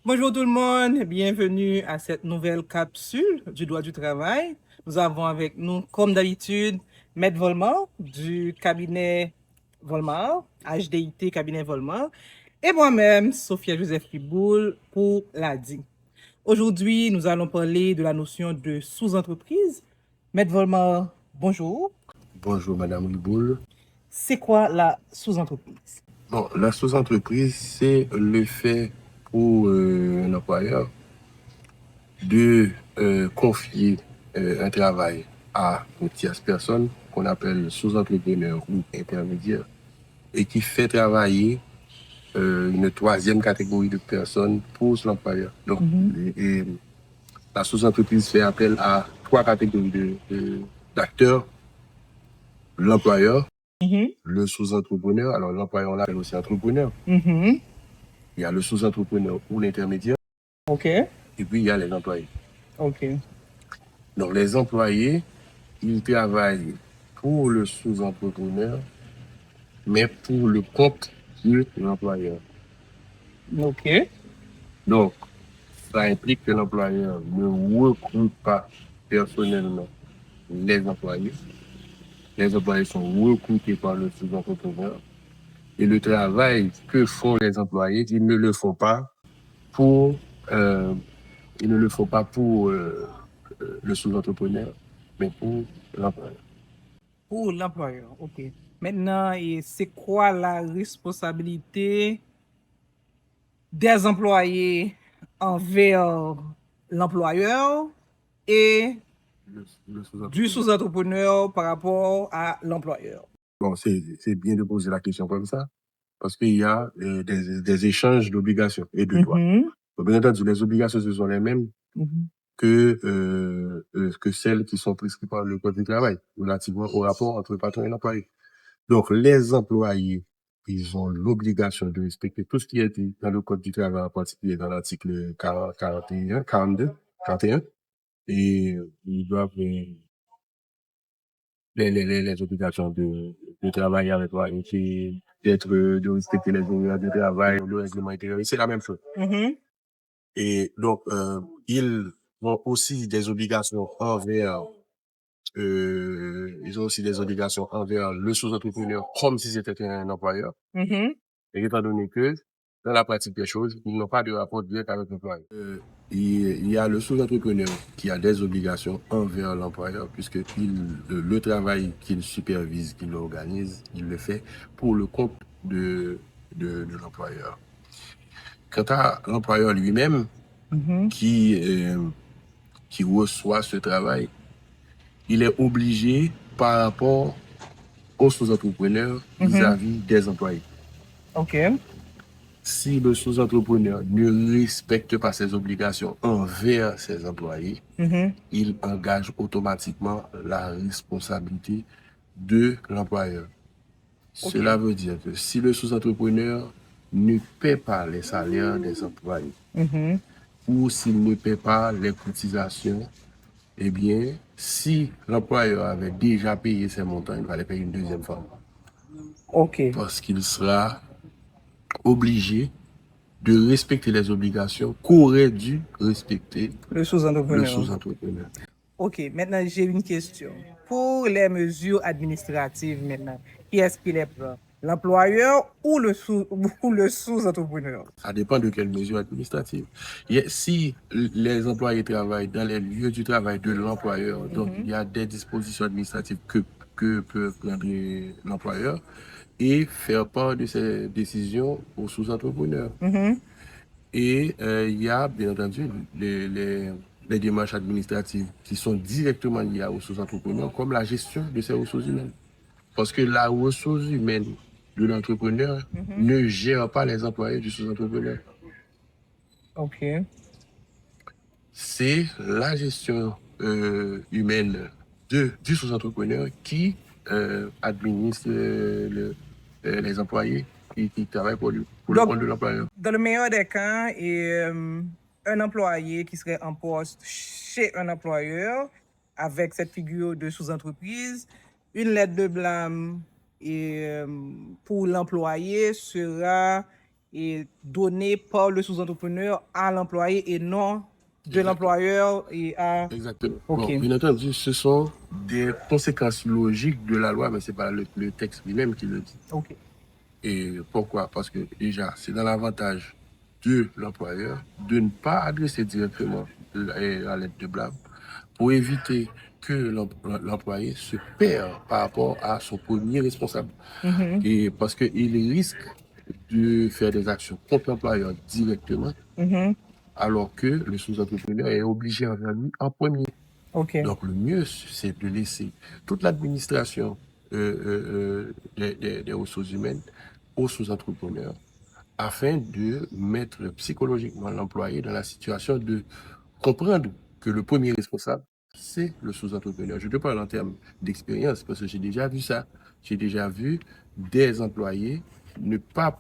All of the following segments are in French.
Bonjour tout le monde, bienvenue à cette nouvelle capsule du droit du travail. Nous avons avec nous, comme d'habitude, Maître Volmar du cabinet Volmar, HDIT cabinet Volmar, et moi-même, Sophia Joseph Riboul pour l'ADI. Aujourd'hui, nous allons parler de la notion de sous-entreprise. Maître Volmar, bonjour. Bonjour Madame Riboul. C'est quoi la sous-entreprise? Bon, la sous-entreprise, c'est le fait pour un employeur de confier un travail à une tierce personne qu'on appelle sous-entrepreneur ou intermédiaire et qui fait travailler une troisième catégorie de personnes pour l'employeur. Donc, la sous-entreprise fait appel à trois catégories d'acteurs. L'employeur, le sous-entrepreneur, alors l'employeur on l'appelle aussi entrepreneur. Il y a le sous-entrepreneur ou l'intermédiaire. OK. Et puis il y a les employés. OK. Donc les employés, ils travaillent pour le sous-entrepreneur, mais pour le compte de l'employeur. OK. Donc, ça implique que l'employeur ne recrute pas personnellement les employés. Les employés sont recrutés par le sous-entrepreneur. Et le travail que font les employés, ils ne le font pas pour le sous-entrepreneur, mais pour l'employeur. Pour l'employeur, OK. Maintenant, et c'est quoi la responsabilité des employés envers l'employeur et du sous-entrepreneur par rapport à l'employeur? Bon, c'est bien de poser la question comme ça, parce qu'il y a des échanges d'obligations et de droits. Donc, bien entendu, les obligations, ce sont les mêmes que celles qui sont prescrites par le Code du travail, relativement au rapport entre le patron et l'employé. Donc, les employés, ils ont l'obligation de respecter tout ce qui est dit dans le Code du travail, en particulier dans l'article 41, 42, 41. Et ils doivent les obligations de travailler avec toi, et de respecter les horaires de travail, le règlement intérieur, c'est la même chose. Et donc, ils ont aussi des obligations envers le sous-entrepreneur comme si c'était un employeur. Et étant donné que, dans la pratique des choses, ils n'ont pas de rapport direct avec l'employeur. Il y a le sous-entrepreneur qui a des obligations envers l'employeur, puisque le travail qu'il supervise, qu'il organise, il le fait pour le compte de l'employeur. Quant à l'employeur lui-même, qui reçoit ce travail, il est obligé par rapport aux sous-entrepreneurs vis-à-vis des employés. OK. Si le sous-entrepreneur ne respecte pas ses obligations envers ses employés, il engage automatiquement la responsabilité de l'employeur. OK. Cela veut dire que si le sous-entrepreneur ne paie pas les salaires des employés, ou s'il ne paie pas les cotisations, eh bien, si l'employeur avait déjà payé ses montants, il va les payer une deuxième fois. OK. Parce qu'il sera obligé de respecter les obligations qu'aurait dû respecter Le sous-entrepreneur. sous-entrepreneur. OK, maintenant j'ai une question. Pour les mesures administratives maintenant, qui est-ce qui les prend? L'employeur ou le sous-entrepreneur? Ça dépend de quelles mesures administratives. Si les employés travaillent dans les lieux du travail de l'employeur, donc il y a des dispositions administratives que peut prendre l'employeur et faire part de ces décisions aux sous-entrepreneurs. Et il y a, bien entendu, les démarches administratives qui sont directement liées aux sous-entrepreneurs, comme la gestion de ces ressources humaines. Parce que la ressource humaine de l'entrepreneur ne gère pas les employés du sous-entrepreneur. OK. C'est la gestion humaine du sous-entrepreneur qui administre les employés qui travaillent pour le compte de l'employeur. Dans le meilleur des cas, un employé qui serait en poste chez un employeur avec cette figure de sous-entreprise, une lettre de blâme pour l'employé sera est donné par le sous-entrepreneur à l'employé et non de Exactement. l'employeur et à... Exactement. Ok. Bon, bien entendu, ce sont des conséquences logiques de la loi, mais ce n'est pas le texte lui-même qui le dit. Ok. Et pourquoi? Parce que déjà, c'est dans l'avantage de l'employeur de ne pas adresser directement la lettre de blâme pour éviter que l'employé se perd par rapport à son premier responsable. Et parce qu'il risque de faire des actions contre l'employeur directement, alors que le sous-entrepreneur est obligé envers lui en premier. Ok. Donc le mieux, c'est de laisser toute l'administration des ressources humaines aux sous-entrepreneurs afin de mettre psychologiquement l'employé dans la situation de comprendre que le premier responsable, c'est le sous-entrepreneur. Je te parle en termes d'expérience parce que j'ai déjà vu ça. J'ai déjà vu des employés ne pas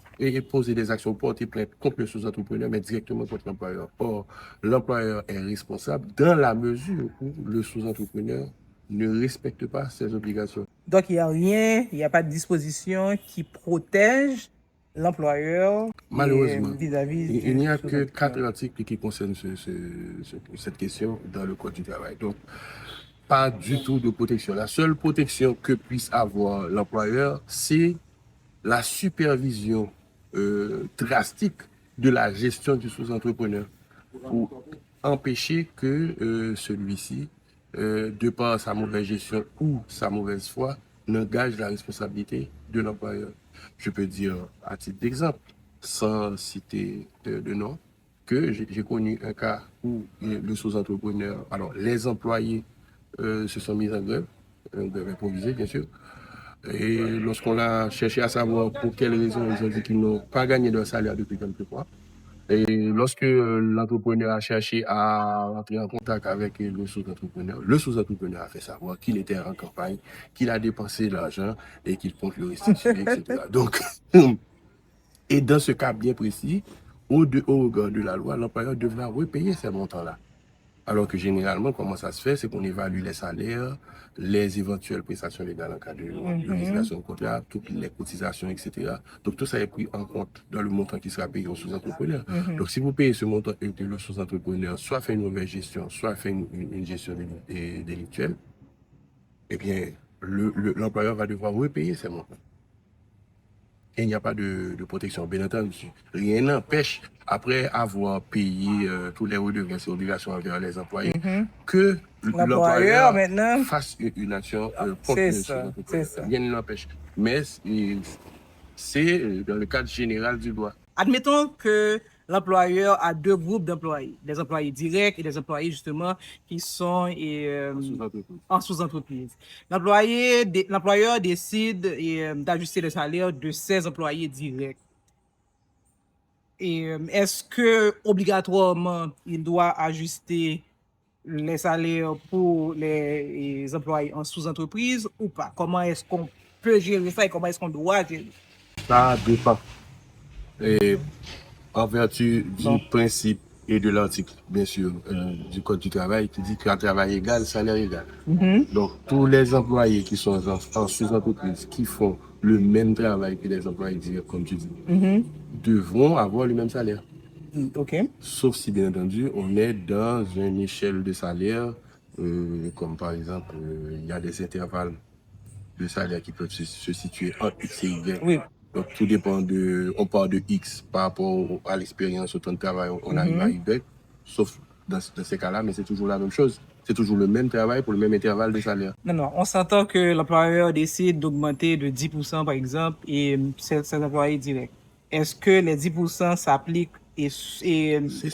poser des actions, porter plainte contre le sous-entrepreneur, mais directement contre l'employeur. Or, l'employeur est responsable dans la mesure où le sous-entrepreneur ne respecte pas ses obligations. Donc, il n'y a pas de disposition qui protège l'employeur Malheureusement, vis-à-vis il n'y du a que 4 sous-entrepreneur. articles qui concernent cette question dans le Code du travail. Donc, pas du tout de protection. La seule protection que puisse avoir l'employeur, c'est la supervision drastique de la gestion du sous-entrepreneur pour empêcher que celui-ci, de par sa mauvaise gestion ou sa mauvaise foi, n'engage la responsabilité de l'employeur. Je peux dire, à titre d'exemple, sans citer de nom, que j'ai connu un cas où le sous-entrepreneur, alors les employés se sont mis en grève improvisée bien sûr, et lorsqu'on a cherché à savoir pour quelles raisons, ils ont dit qu'ils n'ont pas gagné leur salaire depuis quelques mois. Et lorsque l'entrepreneur a cherché à entrer en contact avec le sous-entrepreneur a fait savoir qu'il était en campagne, qu'il a dépensé l'argent et qu'il compte le restituer, etc. Donc, et dans ce cas bien précis, au regard de la loi, l'employeur devra repayer ces montants-là. Alors que généralement, comment ça se fait, c'est qu'on évalue les salaires, les éventuelles prestations légales en cas de résiliation de contrat, toutes les cotisations, etc. Donc tout ça est pris en compte dans le montant qui sera payé au sous-entrepreneur. Donc si vous payez ce montant et que le sous-entrepreneur soit fait une mauvaise gestion, soit fait une gestion délictuelle, eh bien, l'employeur va devoir repayer ces montants. Et il n'y a pas de protection, bien entendu. Rien n'empêche, après avoir payé tous les redevances et obligations envers les employés, que l'employeur maintenant fasse une action contre c'est le ça, sous-entrepreneur. c'est ça. Rien ne l'empêche. Mais c'est dans le cadre général du droit. Admettons que l'employeur a deux groupes d'employés, des employés directs et des employés justement qui sont en sous-entreprise. L'employeur décide d'ajuster le salaire de ses employés directs. Et est-ce que obligatoirement il doit ajuster les salaires pour les employés en sous-entreprise ou pas? Comment est-ce qu'on peut gérer ça et comment est-ce qu'on doit gérer ça? Ça dépend. Et en vertu du principe et de l'article, bien sûr, du Code du travail, qui dit qu'un travail égal, salaire égal. Donc, tous les employés qui sont en sous-entreprise, qui font le même travail que les employés directs, comme tu dis, devront avoir le même salaire. Ok. Sauf si, bien entendu, on est dans une échelle de salaire, comme par exemple, il y a des intervalles de salaire qui peuvent se situer entre X et Y. Oui. Donc, tout dépend on part de X par rapport à l'expérience, au temps de travail, on arrive à Y, sauf dans ces cas-là, mais c'est toujours la même chose. C'est toujours le même travail pour le même intervalle de salaire. Non, on s'entend que l'employeur décide d'augmenter de 10% par exemple et ses employés directs. Est-ce que les 10% s'appliquent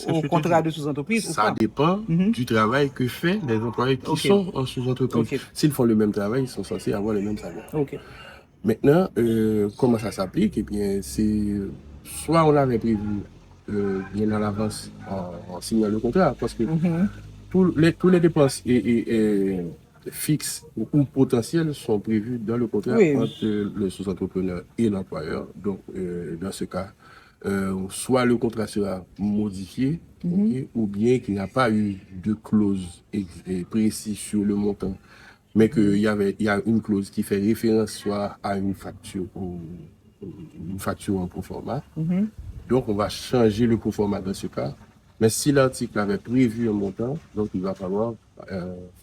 au contrat de sous-entreprise ou pas? Ça dépend du travail que font les employés qui sont en sous-entreprise. S'ils font le même travail, ils sont censés avoir le même salaire. Maintenant, comment ça s'applique? Eh bien, c'est soit on avait prévu bien à l'avance en signant le contrat, parce que tous les dépenses fixes ou potentielles sont prévues dans le contrat entre le sous-entrepreneur et l'employeur. Donc, dans ce cas, soit le contrat sera modifié, ou bien qu'il n'y a pas eu de clause précise sur le montant, mais qu'il y a une clause qui fait référence soit à une facture ou une facture en proforma. Donc, on va changer le proforma dans ce cas. Mais si l'article avait prévu un montant, donc il va falloir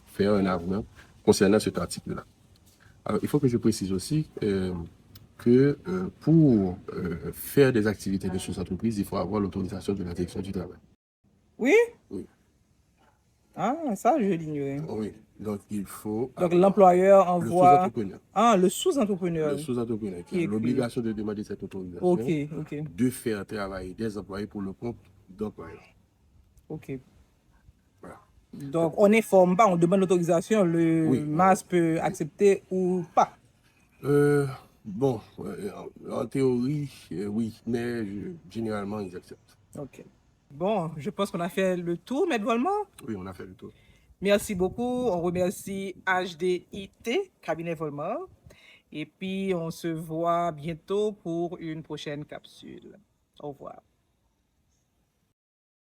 faire un avenant concernant cet article-là. Alors, il faut que je précise aussi que pour faire des activités de sous-entreprise, il faut avoir l'autorisation de la direction du travail. Oui? Oui. Ah, ça, je l'ignorais. Oui. Donc, il faut Donc, avoir l'employeur le envoie... sous-entrepreneur. Ah, le sous-entrepreneur. Le sous-entrepreneur qui a écrit. l'obligation de demander cette autorisation Ok, ok, de faire travailler des employés pour le compte d'employeurs. ok. Voilà. Donc, on n'informe pas, on demande l'autorisation, le Oui, MAS peut accepter ou pas. Bon, en théorie, oui, mais généralement, ils acceptent. Ok. Bon, je pense qu'on a fait le tour, Maître Volmar. Oui, on a fait le tour. Merci beaucoup. On remercie HDIT, Cabinet Volmar. Et puis, on se voit bientôt pour une prochaine capsule. Au revoir.